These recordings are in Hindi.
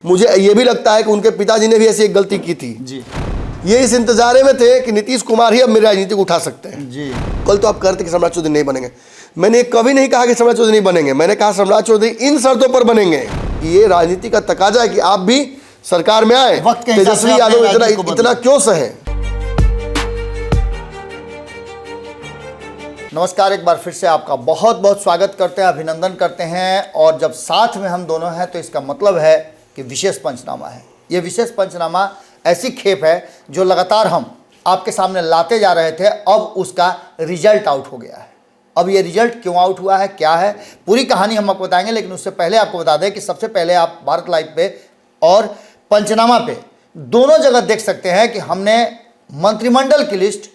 मुझे ये भी लगता है कि उनके पिताजी ने भी ऐसी एक गलती की थी जी। ये इस इंतजार में थे कि नीतीश कुमार ही अब मेरी राजनीति को उठा सकते हैं जी। कल तो आप कहते कि सम्राट चौधरी नहीं बनेंगे। मैंने कभी नहीं कहा कि सम्राट चौधरी नहीं बनेंगे, मैंने कहा सम्राट चौधरी इन शर्तों पर बनेंगे कि ये राजनीति का तकाजा है कि आप भी सरकार में आए। तेजस्वी यादव इतना क्यों सहे। नमस्कार, एक बार फिर से आपका बहुत बहुत स्वागत करते हैं, अभिनंदन करते हैं। और जब साथ में हम दोनों हैं तो इसका मतलब है कि विशेष पंचनामा है। ये विशेष पंचनामा ऐसी खेप है जो लगातार हम आपके सामने लाते जा रहे थे, अब उसका रिजल्ट आउट हो गया है। अब ये रिजल्ट क्यों आउट हुआ है, क्या है, पूरी कहानी हम आपको बताएंगे। लेकिन उससे पहले आपको बता दें कि सबसे पहले आप भारत लाइव पे और पंचनामा पे दोनों जगह देख सकते हैं कि हमने मंत्रिमंडल की लिस्ट,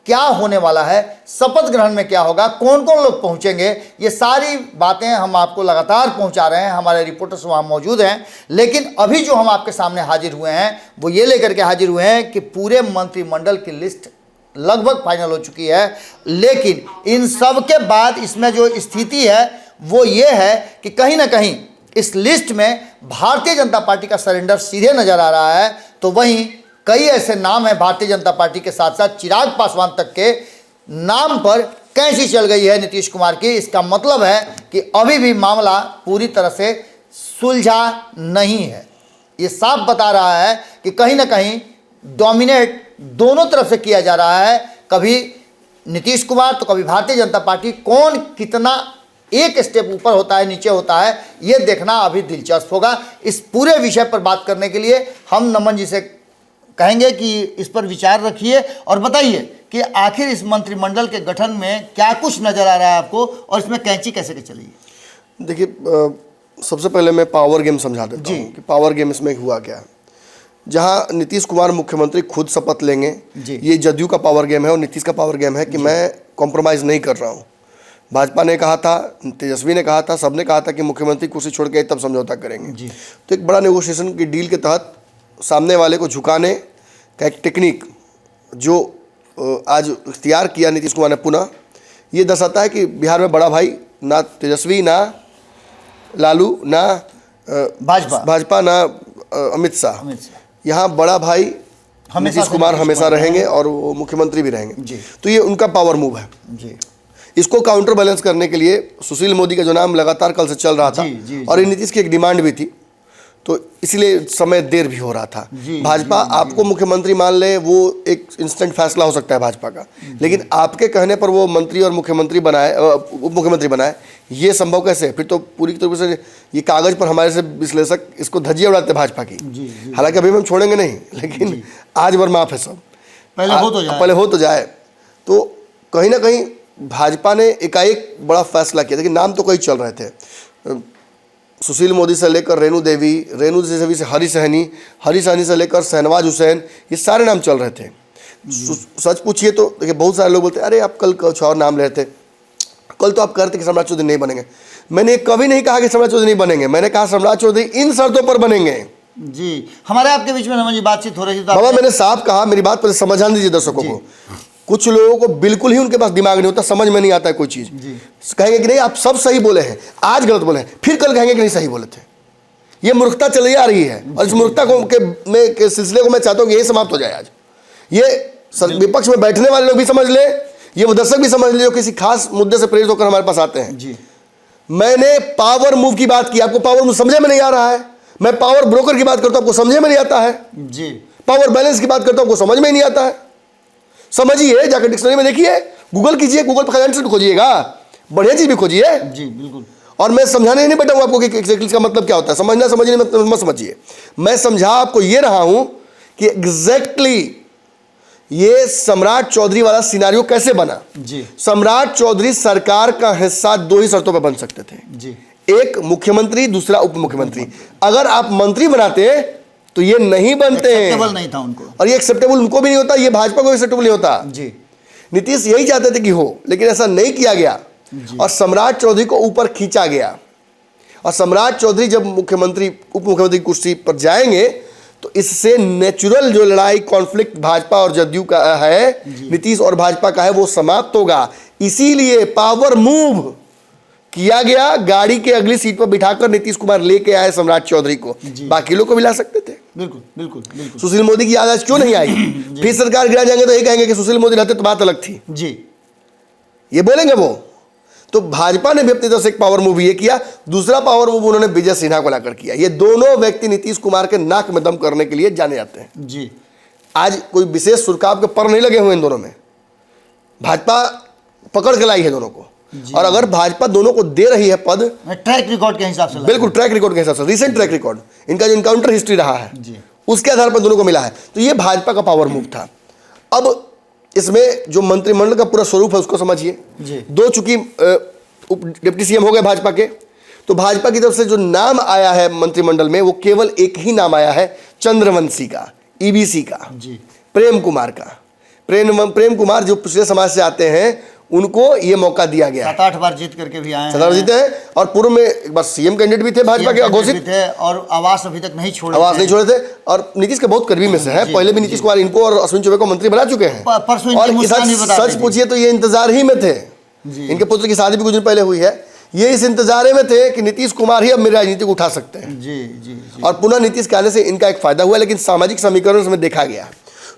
क्या होने वाला है, शपथ ग्रहण में क्या होगा, कौन कौन लोग पहुंचेंगे, ये सारी बातें हम आपको लगातार पहुंचा रहे हैं। हमारे रिपोर्टर्स वहां मौजूद हैं। लेकिन अभी जो हम आपके सामने हाजिर हुए हैं वो ये लेकर के हाजिर हुए हैं कि पूरे मंत्रिमंडल की लिस्ट लगभग फाइनल हो चुकी है। लेकिन इन सब के बाद इसमें जो स्थिति है वो ये है कि कहीं ना कहीं इस लिस्ट में भारतीय जनता पार्टी का सरेंडर सीधे नजर आ रहा है। तो वहीं कई ऐसे नाम हैं भारतीय जनता पार्टी के साथ साथ चिराग पासवान तक के नाम पर कैंची चल गई है नीतीश कुमार की। इसका मतलब है कि अभी भी मामला पूरी तरह से सुलझा नहीं है। ये साफ बता रहा है कि कहीं ना कहीं डोमिनेट दोनों तरफ से किया जा रहा है, कभी नीतीश कुमार तो कभी भारतीय जनता पार्टी। कौन कितना एक स्टेप ऊपर होता है, नीचे होता है, ये देखना अभी दिलचस्प होगा। इस पूरे विषय पर बात करने के लिए हम नमन जी से कहेंगे कि इस पर विचार रखिए और बताइए कि आखिर इस मंत्रिमंडल के गठन में क्या कुछ नजर आ रहा है आपको और इसमें कैंची कैसे के चली है। देखिए, सबसे पहले मैं पावर गेम समझा देता हूँ कि पावर गेम इसमें हुआ क्या है। जहाँ नीतीश कुमार मुख्यमंत्री खुद शपथ लेंगे, ये जदयू का पावर गेम है और नीतीश का पावर गेम है कि मैं कॉम्प्रोमाइज़ नहीं कर रहा हूँ। भाजपा ने कहा था, तेजस्वी ने कहा था, सबने कहा था कि मुख्यमंत्री कुर्सी छोड़ के तब समझौता करेंगे। तो एक बड़ा नेगोशिएशन की डील के तहत सामने वाले को झुकाने का एक टेक्निक जो आज इख्तियार किया नीतीश कुमार ने पुनः, ये दर्शाता है कि बिहार में बड़ा भाई ना तेजस्वी, ना लालू, ना भाजपा, ना अमित शाह। यहाँ बड़ा भाई नीतीश कुमार हमेशा रहेंगे और वो मुख्यमंत्री भी रहेंगे। तो ये उनका पावर मूव है। इसको काउंटर बैलेंस करने के लिए सुशील मोदी का जो नाम लगातार कल से चल रहा था और नीतीश की एक डिमांड भी थी, तो इसलिए समय देर भी हो रहा था। भाजपा आपको मुख्यमंत्री मान ले, वो एक इंस्टेंट फैसला हो सकता है भाजपा का, लेकिन आपके कहने पर वो मंत्री और मुख्यमंत्री बनाए, उप मुख्यमंत्री बनाए, ये संभव कैसे। फिर तो पूरी तरीके से ये कागज पर हमारे से विश्लेषक इसको धज्जियां उड़ाते भाजपा की। हालांकि अभी हम छोड़ेंगे नहीं, लेकिन आज भर माफ है सब, पहले हो तो जाए। तो कहीं ना कहीं भाजपा ने एकाएक बड़ा फैसला किया। देखिए, नाम तो कई चल रहे थे, सुशील मोदी से लेकर रेणु देवी, रेणु देवी से हरी सहनी से लेकर शहनवाज हुसैन, ये सारे नाम चल रहे थे। सच पूछिए तो देखिए, बहुत सारे लोग बोलते हैं अरे आप कल कुछ और नाम ले रहे थे, कल तो आप कहते कि सम्राट चौधरी नहीं बनेंगे। मैंने कभी नहीं कहा कि सम्राट चौधरी नहीं बनेंगे, मैंने कहा सम्राट चौधरी इन शर्तों पर बनेंगे। जी, हमारे आपके बीच में नमन जी बातचीत हो रही थी, बाबा मैंने साफ कहा, मेरी बात पर समझाने दीजिए दर्शकों को। कुछ लोगों को बिल्कुल ही उनके पास दिमाग नहीं होता, समझ में नहीं आता है कोई चीज़। कहेंगे कि नहीं आप सब सही बोले हैं, आज गलत बोले हैं, फिर कल कहेंगे कि नहीं सही बोले थे। ये मूर्खता चली आ रही है और इस मूर्खता को के सिलसिले को मैं चाहता हूँ कि ये समाप्त हो जाए आज। ये विपक्ष में बैठने वाले लोग भी समझ ले, ये वो दर्शक भी समझ ले जो किसी खास मुद्दे से प्रेरित होकर हमारे पास आते हैं। मैंने पावर मूव की बात की, आपको पावर मूव समझे में नहीं आ रहा है। मैं पावर ब्रोकर की बात करता हूँ, आपको समझे में नहीं आता है। पावर बैलेंस की बात करता हूँ, आपको समझ में ही नहीं आता है। समझिए, जाकर डिक्शनरी में देखिए, गूगल कीजिए, गूगल पर खजाना भी खोजिएगा, बढ़िया चीज भी खोजिए। जी बिल्कुल। और मैं समझाने नहीं बैठा हूं आपको कि इसका मतलब क्या होता है। समझना समझने मत समझिए, मैं समझा आपको ये रहा हूं कि एग्जैक्टली ये सम्राट चौधरी वाला सिनारियो कैसे बना। सम्राट चौधरी सरकार का हिस्सा दो ही शर्तों पर बन सकते थे, एक मुख्यमंत्री, दूसरा उप मुख्यमंत्री। अगर आप मंत्री बनाते तो ये नहीं बनते, एक्सेप्टेबल नहीं था उनको, और ये एक्सेप्टेबल उनको भी नहीं होता, ये भाजपा को एक्सेप्टेबल नहीं होता। नीतीश यही चाहते थे कि हो, लेकिन ऐसा नहीं किया गया और सम्राट चौधरी को ऊपर खींचा गया। और सम्राट चौधरी जब मुख्यमंत्री उप मुख्यमंत्री कुर्सी पर जाएंगे तो इससे नेचुरल जो लड़ाई कॉन्फ्लिक्ट भाजपा और जदयू का है, नीतीश और भाजपा का है, वो समाप्त होगा। इसीलिए पावर मूव किया गया, गाड़ी के अगली सीट पर बिठाकर नीतीश कुमार लेके आए सम्राट चौधरी को, बाकी लोग को भी ला सकते थे। बिल्कुल बिल्कुल बिल्कुल। सुशील मोदी की याद आज क्यों नहीं आई? फिर सरकार गिरा जाएंगे तो ये कहेंगे कि सुशील मोदी रहते तो बात अलग थी, जी, ये बोलेंगे वो। तो भाजपा ने भी अपनी तरफ से एक पावर मूव ये किया, दूसरा पावर मूव उन्होंने विजय सिन्हा को लाकर किया। ये दोनों व्यक्ति नीतीश कुमार के नाक में दम करने के लिए जाने जाते हैं। जी, आज कोई विशेष सुरकाब के पर नहीं लगे हुए इन दोनों में, भाजपा पकड़ के लाई है दोनों को। और अगर भाजपा दोनों को दे रही है पद, ट्रैक रिकॉर्ड के हिसाब से, बिल्कुल ट्रैक रिकॉर्ड के हिसाब से, रिसेंट ट्रैक रिकॉर्ड, इनका जो इनकाउंटर हिस्ट्री रहा है जी, उसके आधार पर दोनों को मिला है, तो ये भाजपा का पावर मूव था। अब इसमें जो मंत्रिमंडल का पूरा स्वरूप है उसको समझिए। दो चूंकि डिप्टी सीएम हो गए भाजपा के, तो भाजपा की तरफ से जो नाम आया है मंत्रिमंडल में वो केवल एक ही नाम आया है, चंद्रवंशी का, ईबीसी का, प्रेम कुमार का। प्रेम कुमार जो पिछले समाज से आते हैं उनको ये मौका दिया गया। 7-8 बार जीत करके भी आए 7 बार जीते हैं, और पूर्व में एक बार सीएम कैंडिडेट भी थे भाजपा के घोषित थे, और आवास अभी तक नहीं छोड़े, आवास नहीं छोड़े थे, और नीतीश के बहुत करीबी में से है। पहले भी नीतीश कुमार इनको और अश्विनी चौबे को मंत्री बना चुके हैं, और सच पूछिए तो ये इंतजार ही में थे। इनके पुत्र की शादी भी कुछ दिन पहले हुई है, ये इस इंतजार में थे कि नीतीश कुमार ही अब मेरी राजनीति को उठा सकते हैं। जी। और पुनः नीतीश के आने से इनका एक फायदा हुआ, लेकिन सामाजिक समीकरण में देखा गया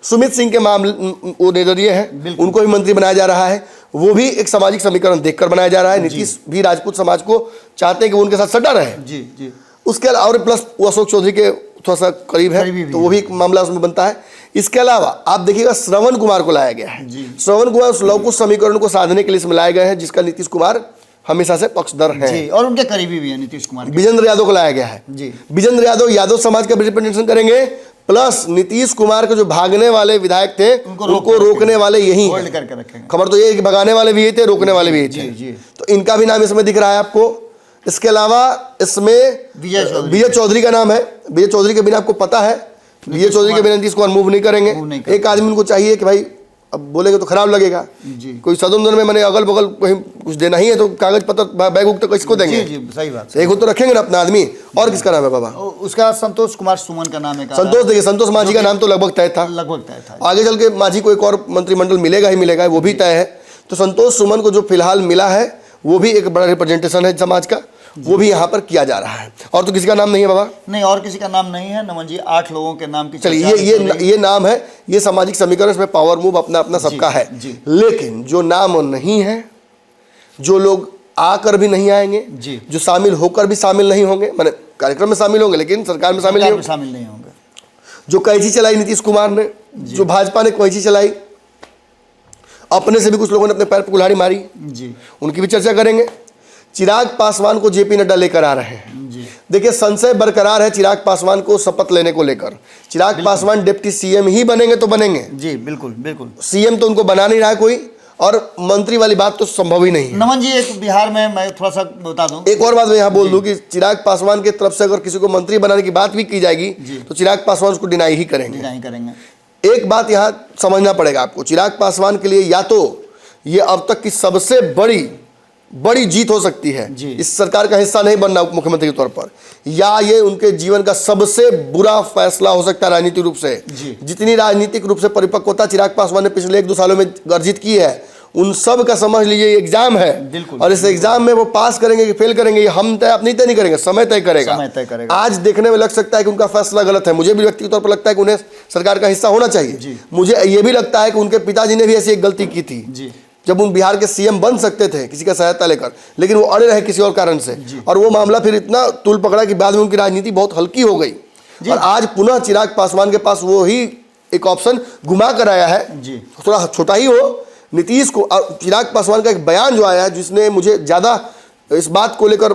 सुमित सिंह के मामले वो नजरिए है, उनको भी मंत्री बनाया जा रहा है, वो भी एक सामाजिक समीकरण देखकर बनाया जा रहा है। नीतीश भी राजपूत समाज को चाहते हैं कि वो उनके साथ सटा रहे। जी। उसके अलावा और प्लस वो अशोक चौधरी के थोड़ा सा करीब है, तो वो भी एक मामला उसमें बनता है। इसके अलावा आप देखिएगा श्रवण कुमार को लाया गया है। श्रवण कुमार उस लवकुश समीकरण को साधने के लिए इसमें लाए गए हैं, जिसका नीतीश कुमार हमेशा से पक्षधर हैं, और उनके करीबी भी है नीतीश कुमार। विजेंद्र यादव को लाया गया है। विजेंद्र यादव यादव समाज का रिप्रेजेंटेशन करेंगे, प्लस नीतीश कुमार के जो भागने वाले विधायक थे उनको रोकने वाले यही हैं। खबर तो ये है कि भगाने वाले भी यही थे, रोकने वाले भी यही थे, तो इनका भी नाम इसमें दिख रहा है आपको। इसके अलावा इसमें विजय चौधरी का नाम है। विजय चौधरी के बिना आपको पता है, विजय चौधरी के बिना नीतीश कुमार मूव नहीं करेंगे। एक आदमी उनको चाहिए कि भाई अब बोलेंगे तो खराब लगेगा, कोई सदन में मैंने अगल बगल कहीं कुछ देना ही है तो कागज पत्र बैग उग तो किसको देंगे? सही बात। एक तो रखेंगे ना अपना आदमी। और किसका नाम है बाबा? उसका संतोष कुमार सुमन का नाम है। संतोष, देखिए संतोष मांझी का नाम तो लगभग तय था, आगे चल के मांझी को एक और मंत्रिमंडल मिलेगा ही मिलेगा, वो भी तय है। तो संतोष सुमन को जो फिलहाल मिला है वो भी एक बड़ा रिप्रेजेंटेशन है समाज का, वो भी यहाँ पर किया जा रहा है। और तो किसी का नाम नहीं है बाबा? नहीं, और किसी का नाम नहीं है नमन जी। 8 लोगों के नाम की चलिए ये नाम है, ये सामाजिक समीकरण, इसमें पावर मूव अपना अपना सबका है। लेकिन जो नाम नहीं है, जो लोग आकर भी नहीं आएंगे, जो शामिल होकर भी शामिल नहीं होंगे, माने कार्यक्रम में शामिल होंगे लेकिन सरकार में शामिल नहीं होंगे, जो कैंची चलाई नीतीश कुमार ने, जो भाजपा ने कैंची चलाई, अपने से भी कुछ लोगों ने अपने पैर पर कुल्हाड़ी मारी, उनकी भी चर्चा करेंगे। चिराग पासवान को जेपी नड्डा लेकर आ रहे हैं। देखिए संशय बरकरार है चिराग पासवान को शपथ लेने को लेकर। चिराग पासवान डिप्टी सीएम ही बनेंगे तो बनेंगे जी, बिल्कुल। सीएम तो उनको बना नहीं रहा कोई, और मंत्री वाली बात तो संभव ही नहीं है। नमन जी, एक बिहार में मैं थोड़ा सा बता दूं, एक और बात मैं यहाँ बोल दूं कि चिराग पासवान की तरफ से अगर किसी को मंत्री बनाने की बात भी की जाएगी तो चिराग पासवान उसको डिनाई ही करेंगे। एक बात यहाँ समझना पड़ेगा आपको, चिराग पासवान के लिए या तो ये अब तक की सबसे बड़ी जीत हो सकती है, इस सरकार का हिस्सा नहीं बनना उप मुख्यमंत्री के तौर पर, या ये उनके जीवन का सबसे बुरा फैसला हो सकता है राजनीतिक रूप से। जितनी राजनीतिक रूप से परिपक्वता चिराग पासवान ने पिछले 1-2 सालों में अर्जित की है, उन सब का समझ लीजिए एग्जाम है, और इस एग्जाम में वो पास करेंगे कि फेल करेंगे, हम तय नहीं तय नहीं करेंगे, समय तय करेगा। आज देखने में लग सकता है कि उनका फैसला गलत है, मुझे भी व्यक्तिगत तौर पर लगता है कि उन्हें सरकार का हिस्सा होना चाहिए। मुझे ये भी लगता है कि उनके पिताजी ने भी ऐसी एक गलती की थी जब उन बिहार के सीएम बन सकते थे किसी का सहायता लेकर, लेकिन वो अड़े रहे किसी और कारण से, और वो मामला फिर इतना तूल पकड़ा कि बाद में उनकी राजनीति बहुत हल्की हो गई, और आज पुनः चिराग पासवान के पास वो ही एक ऑप्शन घुमा कर आया है, थोड़ा छोटा ही हो, नीतीश को। चिराग पासवान का एक बयान जो आया है जिसने मुझे ज़्यादा इस बात को लेकर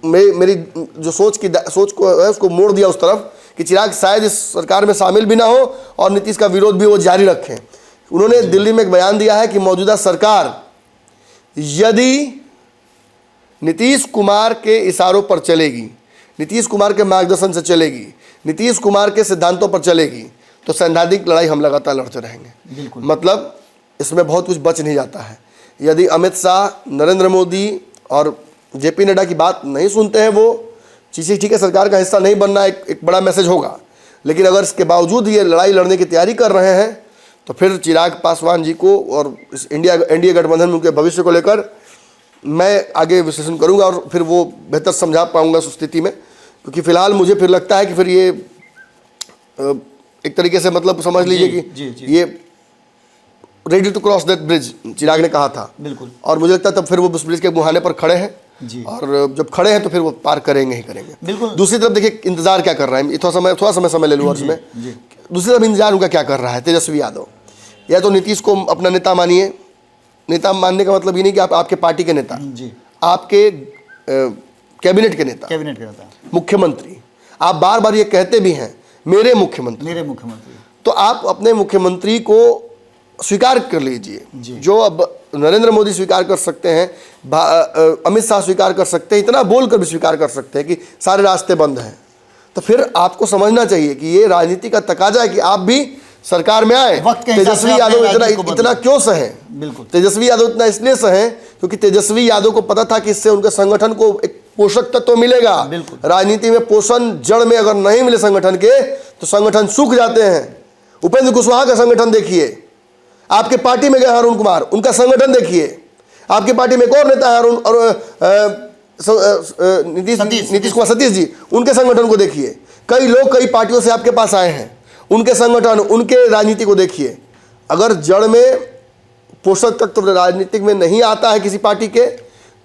मेरी जो सोच को है उसको मोड़ दिया उस तरफ कि चिराग शायद इस सरकार में शामिल भी ना हो और नीतीश का विरोध भी वो जारी रखें। उन्होंने दिल्ली में एक बयान दिया है कि मौजूदा सरकार यदि नीतीश कुमार के इशारों पर चलेगी, नीतीश कुमार के मार्गदर्शन से चलेगी, नीतीश कुमार के सिद्धांतों पर चलेगी, तो सैद्धांतिक लड़ाई हम लगातार लड़ते रहेंगे। मतलब इसमें बहुत कुछ बच नहीं जाता है। यदि अमित शाह, नरेंद्र मोदी और जेपी नड्डा की बात नहीं सुनते हैं, वो चीज़ें ठीक है, सरकार का हिस्सा नहीं बनना एक बड़ा मैसेज होगा, लेकिन अगर इसके बावजूद ये लड़ाई लड़ने की तैयारी कर रहे हैं तो फिर चिराग पासवान जी को और इस एनडीए गठबंधन में उनके भविष्य को लेकर मैं आगे विश्लेषण करूंगा और फिर वो बेहतर समझा पाऊंगा उस स्थिति में, क्योंकि फिलहाल मुझे फिर लगता है कि फिर ये एक तरीके से मतलब समझ लीजिए कि ये ready to cross that bridge Chirag ने कहा था। बिल्कुल। और मुझे लगता है तब फिर वो उस ब्रिज के मुहाने पर खड़े हैं जी। और जब खड़े हैं तो फिर वो पार करेंगे ही करेंगे। बिल्कुल। दूसरी तरफ देखिए इंतजार क्या कर रहा है, थोड़ा समय ले लूँ अर्ज में। दूसरी तरफ इंतजार उनका क्या कर रहा है, तेजस्वी यादव। या तो नीतीश को अपना नेता मानिए, नेता मानने का मतलब ये नहीं कि आप आपके पार्टी के नेता, आपके कैबिनेट के नेता, मुख्यमंत्री। आप बार बार ये कहते भी हैं मेरे मुख्यमंत्री, तो आप अपने मुख्यमंत्री को स्वीकार कर लीजिए। जो अब नरेंद्र मोदी स्वीकार कर सकते हैं, अमित शाह स्वीकार कर सकते हैं, इतना बोलकर भी स्वीकार कर सकते हैं कि सारे रास्ते बंद हैं, तो फिर आपको समझना चाहिए कि ये राजनीति का तकाजा है कि आप भी सरकार में आए। तेजस्वी यादव इतना क्यों सहे? बिल्कुल। तेजस्वी यादव इतना इसलिए सहे क्योंकि तेजस्वी यादव को पता था कि इससे उनके संगठन को एक पोषक तत्व मिलेगा। राजनीति में पोषण जड़ में अगर नहीं मिले संगठन के तो संगठन सूख जाते हैं। उपेंद्र कुशवाहा का संगठन देखिए, आपके पार्टी में गए अरुण कुमार, उनका संगठन देखिए। आपकी पार्टी में एक और नेता है नीतीश कुमार सतीश जी, उनके संगठन को देखिए। कई लोग कई पार्टियों से आपके पास आए हैं, उनके संगठन, उनके राजनीति को देखिए। अगर जड़ में पोषक तत्व राजनीतिक में नहीं आता है किसी पार्टी के,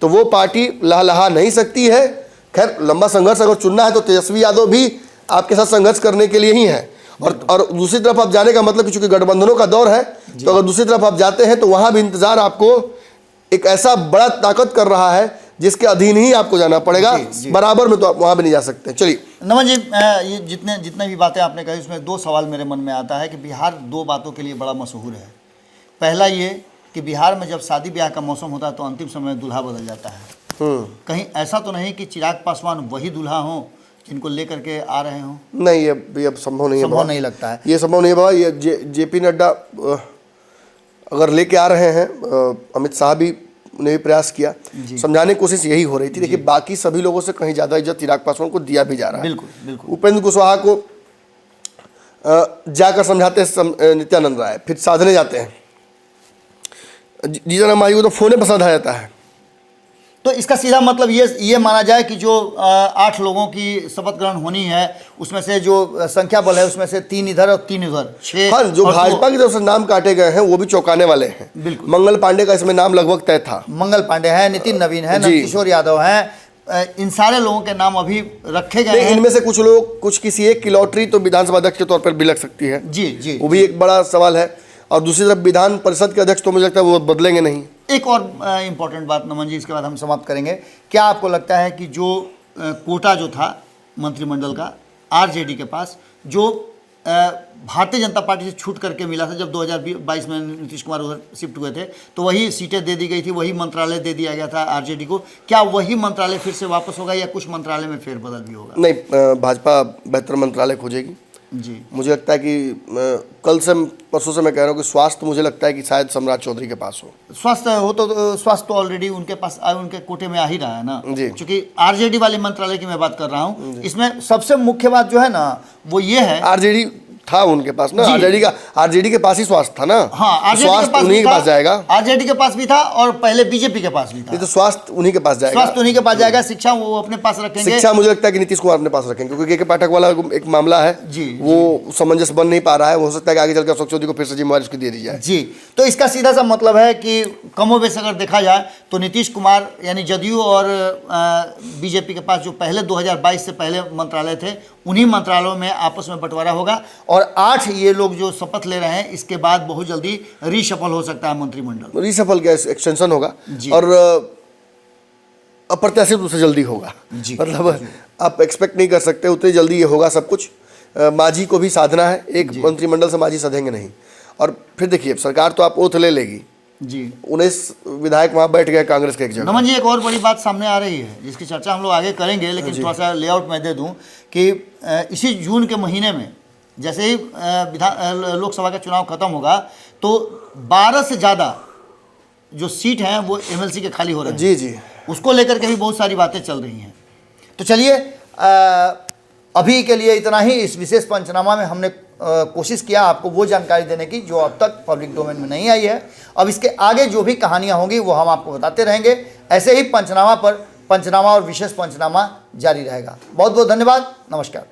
तो वो पार्टी लहलहा नहीं सकती है। खैर, लंबा संघर्ष अगर चुनना है तो तेजस्वी यादव भी आपके साथ संघर्ष करने के लिए ही है। और दूसरी तरफ आप जाने का मतलब कि चूंकि गठबंधनों का दौर है, तो अगर दूसरी तरफ आप जाते हैं तो वहां भी इंतजार आपको एक ऐसा बड़ा ताकत कर रहा है जिसके अधीन ही आपको जाना पड़ेगा। बराबर में तो आप वहां भी नहीं जा सकते। चलिए नमन जी, ये जितने भी बातें आपने कही उसमें दो सवाल मेरे मन में आता है कि बिहार दो बातों के लिए बड़ा मशहूर है। पहला ये कि बिहार में जब शादी ब्याह का मौसम होता है तो अंतिम समय दूल्हा बदल जाता है। कहीं ऐसा तो नहीं कि चिराग पासवान वही दूल्हा हो जिनको लेकर के आ रहे हों? नहीं, ये अब संभव नहीं है। संभव नहीं लगता है, ये संभव नहीं है बाबा। ये जेपी नड्डा अगर लेके आ रहे हैं, अमित शाह भी ने भी प्रयास किया, समझाने की कोशिश यही हो रही थी। देखिए, बाकी सभी लोगों से कहीं ज़्यादा इज्जत चिराग पासवान को दिया भी जा रहा है। बिल्कुल। उपेंद्र कुशवाहा को जाकर समझाते हैं नित्यानंद राय, फिर साधने जाते हैं। जीतन राम मांझी को तो फोने पर साधा जाता है। तो इसका सीधा मतलब ये माना जाए कि जो 8 लोगों की शपथ ग्रहण होनी है, उसमें से जो संख्या बल है उसमें से 3 इधर और 3 उधर, 6। हाँ, जो भाजपा की तरफ से नाम काटे गए हैं वो भी चौंकाने वाले हैं। बिल्कुल। मंगल पांडे का इसमें नाम लगभग तय था। मंगल पांडे है, नितिन नवीन है, नंदकिशोर यादव है, इन सारे लोगों के नाम अभी रखे गए हैं। इनमें से कुछ लोग, कुछ किसी एक की लॉटरी तो विधानसभा अध्यक्ष के तौर पर भी लग सकती है। जी, वो भी एक बड़ा सवाल है। और दूसरी तरफ विधान परिषद के अध्यक्ष तो मुझे लगता है वो बदलेंगे नहीं। एक और इम्पोर्टेंट बात नमन जी, इसके बाद हम समाप्त करेंगे। क्या आपको लगता है कि जो कोटा जो था मंत्रिमंडल का आरजेडी के पास, जो भारतीय जनता पार्टी से छूट करके मिला था जब 2022 में नीतीश कुमार उधर शिफ्ट हुए थे, तो वही सीटें दे दी गई थी, वही मंत्रालय दे दिया गया था आरजेडी को, क्या वही मंत्रालय फिर से वापस होगा या कुछ मंत्रालय में फेरबदल भी होगा? नहीं, भाजपा बेहतर मंत्रालय खोजेगी जी। मुझे लगता है कि कल से परसों से मैं कह रहा हूँ कि स्वास्थ्य, मुझे लगता है कि शायद सम्राट चौधरी के पास हो। स्वास्थ्य हो तो स्वास्थ्य तो ऑलरेडी उनके पास, उनके कोटे में आ ही रहा है ना जी। क्योंकि आरजेडी वाले मंत्रालय की मैं बात कर रहा हूँ। इसमें सबसे मुख्य बात जो है ना वो ये है, आरजेडी था उनके पास ना, आरजेडी के पास ही स्वास्थ्य था ना। हाँ, स्वास्थ्य उन्हीं के पास जाएगा। आरजेडी के पास भी था और पहले बीजेपी के पास भी था। तो स्वास्थ्य उन्हीं के पास जाएगा। स्वास्थ्य उन्हीं के पास जाएगा। शिक्षा वो अपने पास रखेंगे। शिक्षा मुझे लगता है कि नीतीश कुमार अपने पास रखेंगे, क्योंकि के पाठक वाला एक मामला है जी, वो सामंजस्य बन नहीं पा रहा है। हो सकता है कि आगे चलकर अशोक चौधरी को फिर से जिम्मेवारी उसकी दे दी जाए। जी। तो इसका सीधा सा मतलब है कि कमोबेश अगर देखा जाए तो नीतीश कुमार यानी जदयू और बीजेपी के पास जो पहले 2022 से पहले मंत्रालय थे, उन्हीं मंत्रालयों में आपस में बंटवारा होगा। और 8 ये लोग जो शपथ ले रहे हैं, इसके बाद बहुत जल्दी रीशफल हो सकता है मंत्रिमंडल। रीशफल का एक्सटेंशन होगा और अप्रत्याशित रूप से जल्दी होगा। मतलब आप एक्सपेक्ट नहीं कर सकते उतनी जल्दी ये होगा सब कुछ। मांझी को भी साधना है, एक मंत्रिमंडल से मांझी सधेंगे नहीं। और फिर देखिए, सरकार तो आप ओथ ले लेगी जी। 19 विधायक वहाँ बैठ गए कांग्रेस के एक जगह। नमन जी, एक और बड़ी बात सामने आ रही है जिसकी चर्चा हम लोग आगे करेंगे, लेकिन थोड़ा सा लेआउट मैं दे दूं कि इसी जून के महीने में जैसे ही लोकसभा का चुनाव खत्म होगा तो 12 से ज़्यादा जो सीट हैं वो एमएलसी के खाली हो रहे हैं। जी। उसको लेकर के भी बहुत सारी बातें चल रही हैं। तो चलिए, अभी के लिए इतना ही। इस विशेष पंचनामा में हमने कोशिश किया आपको वो जानकारी देने की जो अब तक पब्लिक डोमेन में नहीं आई है। अब इसके आगे जो भी कहानियां होंगी वो हम आपको बताते रहेंगे। ऐसे ही पंचनामा और विशेष पंचनामा जारी रहेगा। बहुत बहुत धन्यवाद, नमस्कार।